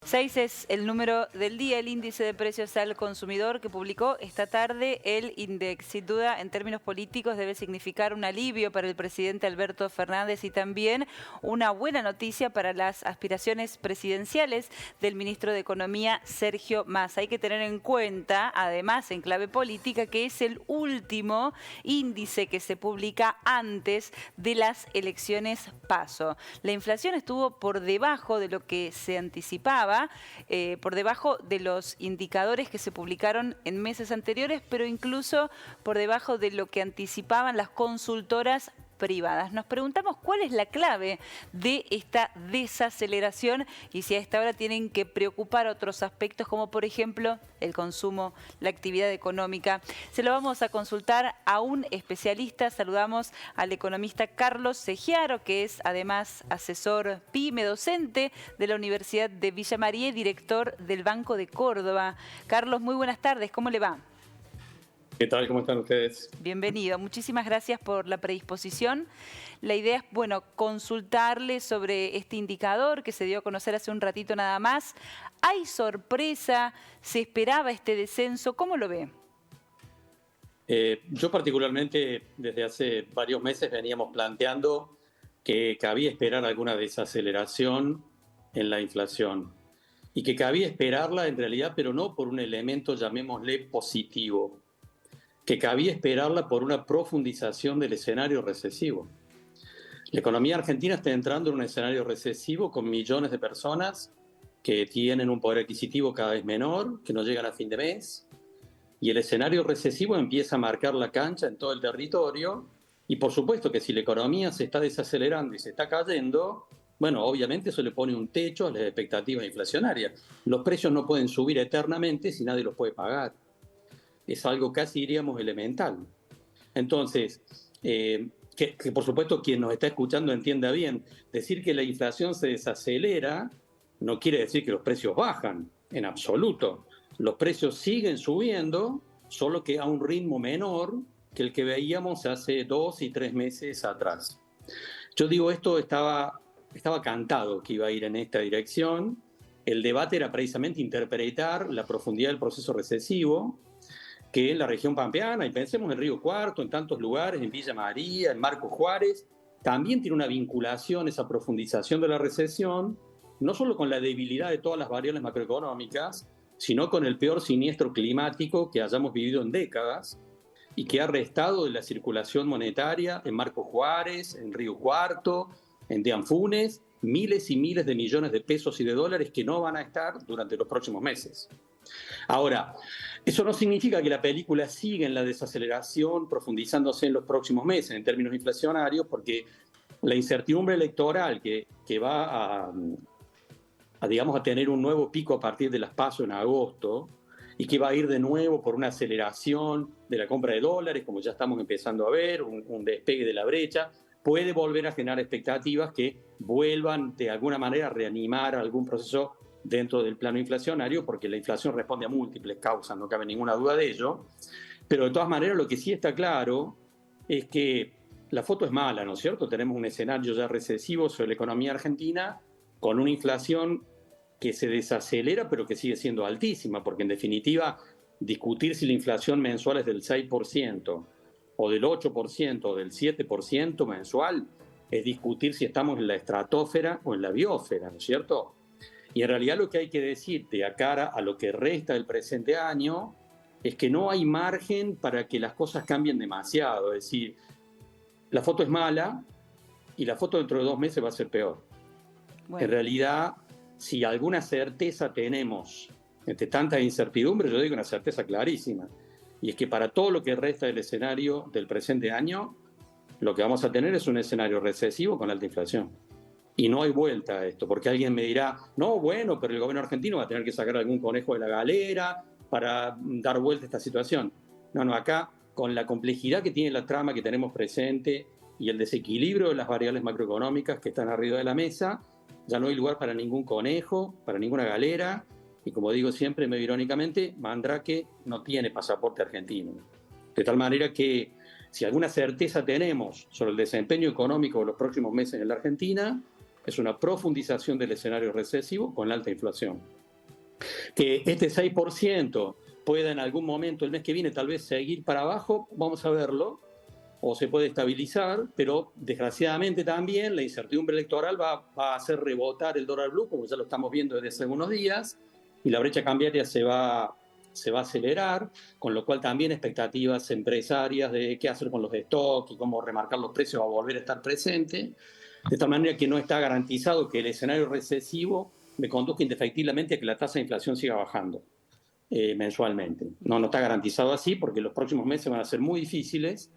6 es el número del día, el índice de precios al consumidor que publicó esta tarde el INDEC. Sin duda, en términos políticos, debe significar un alivio para el presidente Alberto Fernández y también una buena noticia para las aspiraciones presidenciales del ministro de Economía, Sergio Massa. Hay que tener en cuenta, además, en clave política, que es el último índice que se publica antes de las elecciones PASO. La inflación estuvo por debajo de lo que se anticipaba, por debajo de los indicadores que se publicaron en meses anteriores, pero incluso por debajo de lo que anticipaban las consultoras privadas. Nos preguntamos cuál es la clave de esta desaceleración y si a esta hora tienen que preocupar otros aspectos como por ejemplo el consumo, la actividad económica. Se lo vamos a consultar a un especialista. Saludamos al economista Carlos Segiaro, que es además asesor PYME, docente de la Universidad de Villa María y director del Banco de Córdoba. Carlos, muy buenas tardes, ¿cómo le va? ¿Qué tal? ¿Cómo están ustedes? Bienvenido. Muchísimas gracias por la predisposición. La idea es, bueno, consultarle sobre este indicador que se dio a conocer hace un ratito nada más. ¿Hay sorpresa? ¿Se esperaba este descenso? ¿Cómo lo ve? Yo particularmente desde hace varios meses veníamos planteando que cabía esperar alguna desaceleración en la inflación y que cabía esperarla en realidad, pero no por un elemento, llamémosle, positivo, que cabía esperarla por una profundización del escenario recesivo. La economía argentina está entrando en un escenario recesivo con millones de personas que tienen un poder adquisitivo cada vez menor, que no llegan a fin de mes, y el escenario recesivo empieza a marcar la cancha en todo el territorio, y por supuesto que si la economía se está desacelerando y se está cayendo, bueno, obviamente eso le pone un techo a las expectativas inflacionarias. Los precios no pueden subir eternamente si nadie los puede pagar. Es algo casi, diríamos, elemental. Entonces, que por supuesto quien nos está escuchando entienda bien, decir que la inflación se desacelera no quiere decir que los precios bajan, en absoluto. Los precios siguen subiendo, solo que a un ritmo menor que el que veíamos hace 2 y 3 meses atrás. Yo digo, esto estaba cantado que iba a ir en esta dirección. El debate era precisamente interpretar la profundidad del proceso recesivo, que en la región pampeana, y pensemos en Río Cuarto, en tantos lugares, en Villa María, en Marcos Juárez, también tiene una vinculación, esa profundización de la recesión, no solo con la debilidad de todas las variables macroeconómicas, sino con el peor siniestro climático que hayamos vivido en décadas y que ha restado de la circulación monetaria en Marcos Juárez, en Río Cuarto, en Deanfunes, miles y miles de millones de pesos y de dólares que no van a estar durante los próximos meses. Ahora, eso no significa que la película siga en la desaceleración, profundizándose en los próximos meses en términos inflacionarios, porque la incertidumbre electoral que va a tener un nuevo pico a partir de las PASO en agosto y que va a ir de nuevo por una aceleración de la compra de dólares, como ya estamos empezando a ver, un despegue de la brecha, puede volver a generar expectativas que vuelvan de alguna manera a reanimar algún proceso dentro del plano inflacionario, porque la inflación responde a múltiples causas, no cabe ninguna duda de ello. Pero de todas maneras lo que sí está claro es que la foto es mala, ¿no es cierto? Tenemos un escenario ya recesivo sobre la economía argentina con una inflación que se desacelera pero que sigue siendo altísima, porque en definitiva discutir si la inflación mensual es del 6% o del 8% o del 7% mensual es discutir si estamos en la estratosfera o en la biosfera, ¿no es cierto? Y en realidad lo que hay que decir de cara a lo que resta del presente año es que no hay margen para que las cosas cambien demasiado. Es decir, la foto es mala y la foto dentro de 2 meses va a ser peor. Bueno. En realidad, si alguna certeza tenemos entre tanta incertidumbre, yo digo una certeza clarísima, y es que para todo lo que resta del escenario del presente año, lo que vamos a tener es un escenario recesivo con alta inflación. Y no hay vuelta a esto, porque alguien me dirá, no, bueno, pero el gobierno argentino va a tener que sacar algún conejo de la galera para dar vuelta a esta situación. No, acá, con la complejidad que tiene la trama que tenemos presente y el desequilibrio de las variables macroeconómicas que están arriba de la mesa, ya no hay lugar para ningún conejo, para ninguna galera, y como digo siempre, medio irónicamente, Mandrake no tiene pasaporte argentino. De tal manera que si alguna certeza tenemos sobre el desempeño económico de los próximos meses en la Argentina, es una profundización del escenario recesivo con alta inflación. Que este 6% pueda en algún momento el mes que viene tal vez seguir para abajo, vamos a verlo, o se puede estabilizar, pero desgraciadamente también la incertidumbre electoral va a hacer rebotar el dólar blue, como ya lo estamos viendo desde hace algunos días, y la brecha cambiaria se va a acelerar, con lo cual también expectativas empresarias de qué hacer con los stocks y cómo remarcar los precios va a volver a estar presente, de tal manera que no está garantizado que el escenario recesivo me conduzca indefectiblemente a que la tasa de inflación siga bajando mensualmente. No está garantizado así porque los próximos meses van a ser muy difíciles,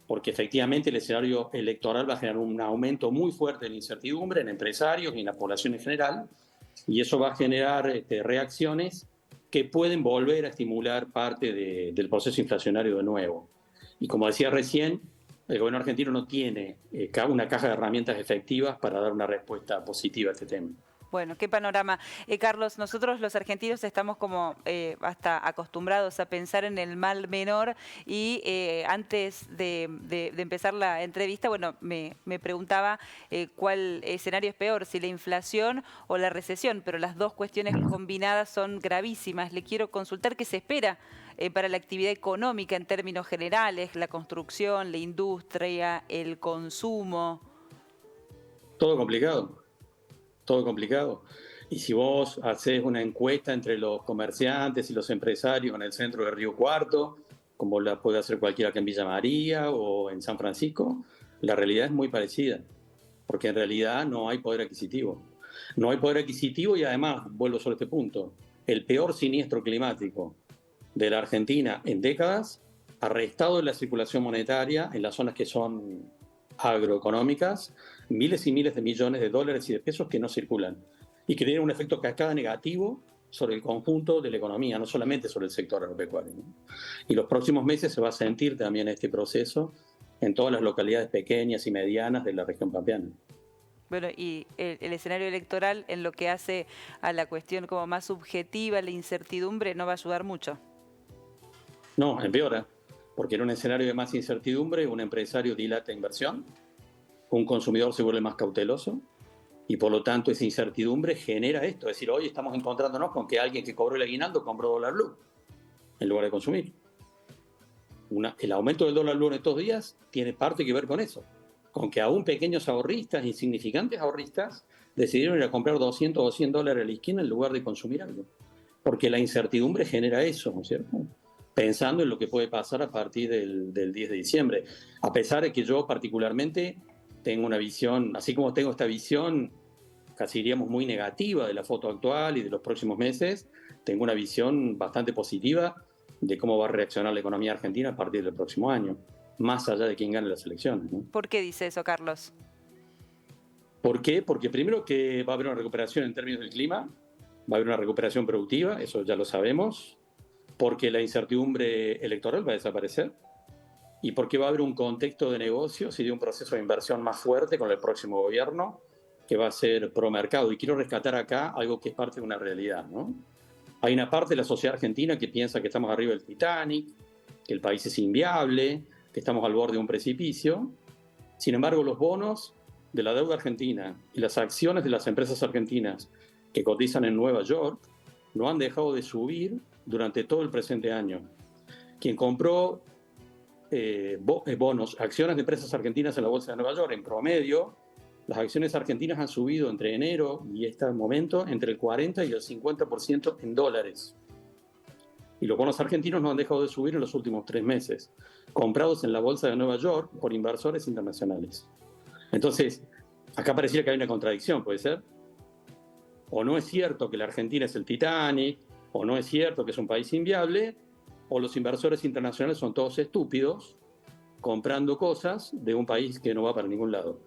porque efectivamente el escenario electoral va a generar un aumento muy fuerte de la incertidumbre en empresarios y en la población en general, y eso va a generar reacciones que pueden volver a estimular parte del proceso inflacionario de nuevo. Y como decía recién, el gobierno argentino no tiene una caja de herramientas efectivas para dar una respuesta positiva a este tema. Bueno, qué panorama. Carlos, nosotros los argentinos estamos como hasta acostumbrados a pensar en el mal menor y antes de empezar la entrevista, bueno, me preguntaba cuál escenario es peor, si la inflación o la recesión, pero las dos cuestiones combinadas son gravísimas. Le quiero consultar qué se espera para la actividad económica en términos generales, la construcción, la industria, el consumo. Todo complicado. Todo complicado. Y si vos haces una encuesta entre los comerciantes y los empresarios en el centro de Río Cuarto, como la puede hacer cualquiera acá en Villa María o en San Francisco, la realidad es muy parecida, porque en realidad no hay poder adquisitivo. No hay poder adquisitivo y además, vuelvo sobre este punto, el peor siniestro climático de la Argentina en décadas ha restado la circulación monetaria en las zonas que son agroeconómicas, miles y miles de millones de dólares y de pesos que no circulan y que tienen un efecto cascada negativo sobre el conjunto de la economía, no solamente sobre el sector agropecuario, ¿no? Y los próximos meses se va a sentir también este proceso en todas las localidades pequeñas y medianas de la región pampeana. Bueno, y el escenario electoral en lo que hace a la cuestión como más subjetiva, la incertidumbre, no va a ayudar mucho. No, empeora, porque en un escenario de más incertidumbre un empresario dilata inversión, un consumidor se vuelve más cauteloso y por lo tanto esa incertidumbre genera esto, es decir, hoy estamos encontrándonos con que alguien que cobró el aguinaldo compró dólar blue en lugar de consumir. El aumento del dólar blue en estos días tiene parte que ver con eso, con que aún pequeños ahorristas, insignificantes ahorristas, decidieron ir a comprar 200 o 100 dólares a la esquina en lugar de consumir algo, porque la incertidumbre genera eso, ¿no es cierto?, pensando en lo que puede pasar a partir del 10 de diciembre. A pesar de que yo particularmente tengo una visión, así como tengo esta visión, casi diríamos muy negativa de la foto actual y de los próximos meses, tengo una visión bastante positiva de cómo va a reaccionar la economía argentina a partir del próximo año, más allá de quién gane las elecciones, ¿no? ¿Por qué dice eso, Carlos? ¿Por qué? Porque primero que va a haber una recuperación en términos del clima, va a haber una recuperación productiva, eso ya lo sabemos, porque la incertidumbre electoral va a desaparecer y porque va a haber un contexto de negocios y de un proceso de inversión más fuerte con el próximo gobierno que va a ser pro mercado. Y quiero rescatar acá algo que es parte de una realidad, ¿no? Hay una parte de la sociedad argentina que piensa que estamos arriba del Titanic, que el país es inviable, que estamos al borde de un precipicio. Sin embargo, los bonos de la deuda argentina y las acciones de las empresas argentinas que cotizan en Nueva York no han dejado de subir durante todo el presente año. Quien compró bonos, acciones de empresas argentinas en la Bolsa de Nueva York, en promedio, las acciones argentinas han subido entre enero y este momento entre el 40 y el 50% en dólares. Y los bonos argentinos no han dejado de subir en los últimos 3 meses, comprados en la Bolsa de Nueva York por inversores internacionales. Entonces, acá pareciera que hay una contradicción, ¿puede ser? O no es cierto que la Argentina es el Titanic, o no es cierto que es un país inviable, o los inversores internacionales son todos estúpidos comprando cosas de un país que no va para ningún lado.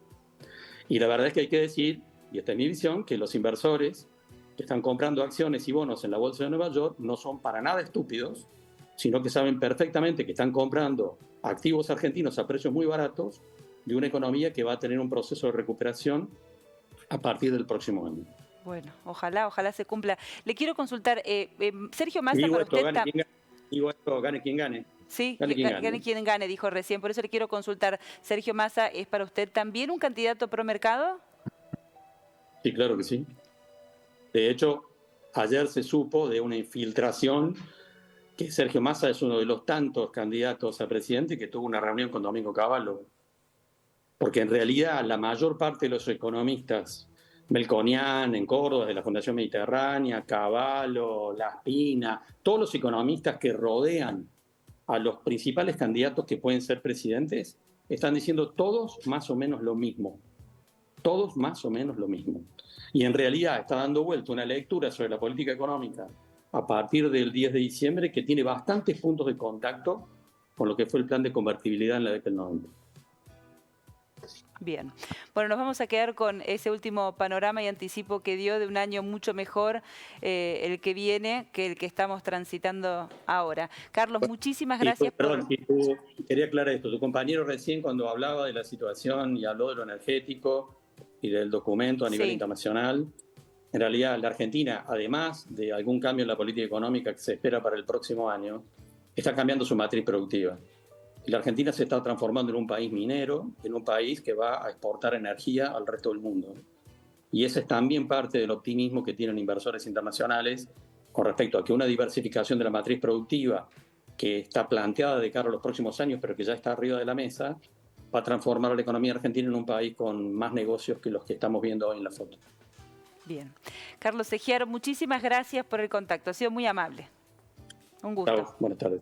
Y la verdad es que hay que decir, y esta es mi visión, que los inversores que están comprando acciones y bonos en la Bolsa de Nueva York no son para nada estúpidos, sino que saben perfectamente que están comprando activos argentinos a precios muy baratos de una economía que va a tener un proceso de recuperación a partir del próximo año. Bueno, ojalá se cumpla. Le quiero consultar, Sergio Massa, Digo para esto, usted... gane quien gane. Sí, gane quien gane, dijo recién. Por eso le quiero consultar, Sergio Massa, ¿es para usted también un candidato pro mercado? Sí, claro que sí. De hecho, Ayer se supo de una infiltración que Sergio Massa es uno de los tantos candidatos a presidente que tuvo una reunión con Domingo Cavallo. Porque en realidad la mayor parte de los economistas, Melconian en Córdoba, de la Fundación Mediterránea, Cavallo, Laspina, todos los economistas que rodean a los principales candidatos que pueden ser presidentes, están diciendo todos más o menos lo mismo. Todos más o menos lo mismo. Y en realidad está dando vuelta una lectura sobre la política económica a partir del 10 de diciembre que tiene bastantes puntos de contacto con lo que fue el plan de convertibilidad en la década del 90. Bien. Bueno, nos vamos a quedar con ese último panorama y anticipo que dio de un año mucho mejor el que viene que el que estamos transitando ahora. Carlos, muchísimas gracias. Quería aclarar esto. Tu compañero recién cuando hablaba de la situación y habló de lo energético y del documento a nivel internacional, en realidad la Argentina, además de algún cambio en la política económica que se espera para el próximo año, está cambiando su matriz productiva. La Argentina se está transformando en un país minero, en un país que va a exportar energía al resto del mundo. Y ese es también parte del optimismo que tienen inversores internacionales con respecto a que una diversificación de la matriz productiva que está planteada de cara a los próximos años, pero que ya está arriba de la mesa, va a transformar a la economía argentina en un país con más negocios que los que estamos viendo hoy en la foto. Bien. Carlos Egiaro, muchísimas gracias por el contacto. Ha sido muy amable. Un gusto. Chao, buenas tardes.